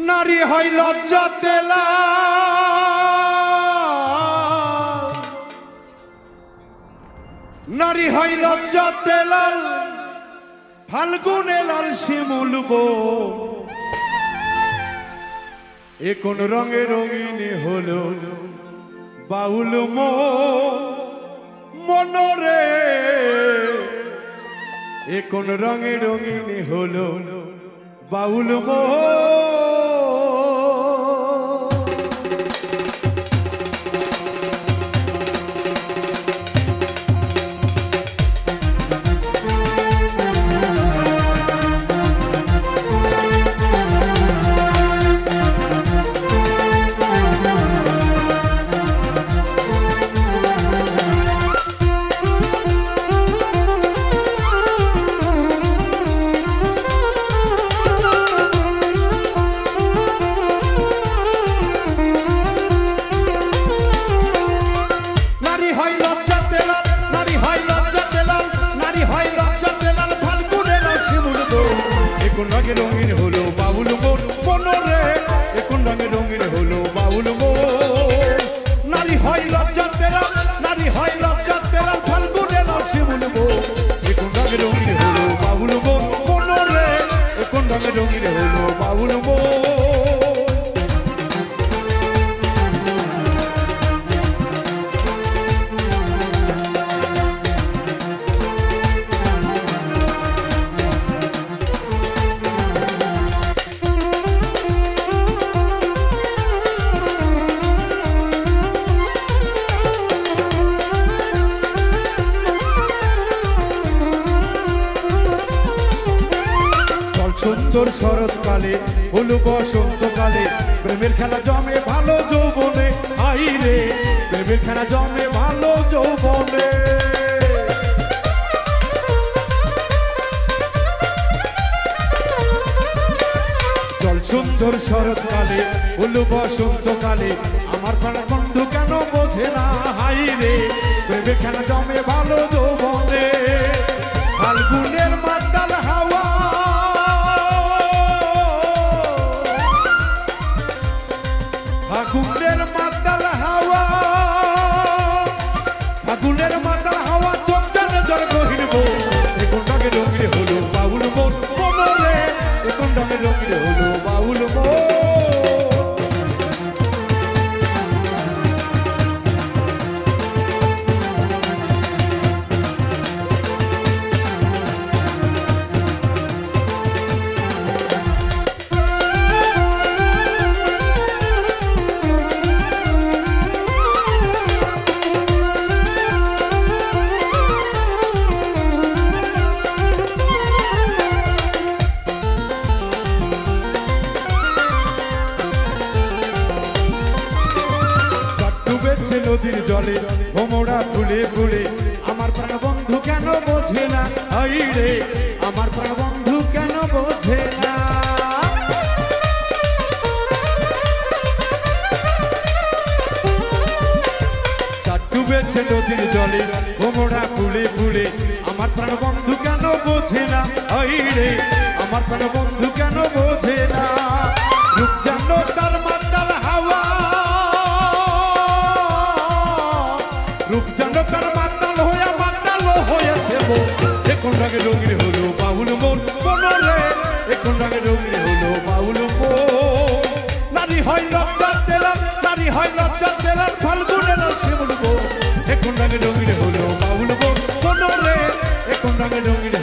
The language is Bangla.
নারী হয় লজ্জা তেলা, নারী হয় লজ্জা তেলাল, ফাল্গুনে লাল শিমুল বো, এ কোন রঙে রঙিন হলো বাউল মনরে, এ কোন রঙে রঙিন হলো বাউল রঙে রঙিন হলো বাউল মনরে, এখন রঙে রঙিন হলো বাউল নারী হয় লজ্জা তেরা, নারী হয় লজ্জা তেরা, ফাল্গুনে লাল শিমুল বো, এখন রঙে রঙিন হলো বাউল মনরে, এখন রঙে রঙিন হলো বাউল সুন্দর শরৎকালে হলু বসন্তকালে, প্রেমের খেলা জমে ভালো যৌবনে, আই রে প্রেমের খেলা জমে ভালো যৌবনে। চল সুন্দর শরৎকালে হলু বসন্তকালে, আমার প্রাণ বন্ধু কেন বোঝে না, হাই রে প্রেমের খেলা জমে ভালো যৌবনে। ফাল্গুনের মাতাল হাওয়া, ফাগুনের মাতাল হাওয়া, ফাগুনের মাতাল হাওয়া, চোখ জানে জ্বর গহিরব, এখন রঙে রঙিন হলো বাউল মনরে, এখন রঙে রঙিন হলো বাউল নদীর জলে ভোমরা ফুলে ফুলে, আমার প্রাণ বন্ধু কেন বোঝে না, আই রে আমার প্রাণ বন্ধু কেন বোঝে না। ডুবেছে নদীর জলে ভোমরা ফুলে ফুলে, আমার প্রাণ বন্ধু কেন বোঝে না, আই রে আমার প্রাণ বন্ধু কেন বোঝে না। রূপ জানো তার মাতাল হাওয়া, রূপ জানো তার মাতাল হইয়া মাতাল হয়েছে মন, এখন রঙে রঙিন হলো বাউল মনরে, এখন রঙে রঙিন হলো বাউল নারী হয় লজ্জা তেলা, নারী হয় লজ্জা তেলা, ফাল্গুনে লাল শিমুল বো, এখন রঙে রঙিন হলো বাউল মনরে, এখন রঙে রঙিন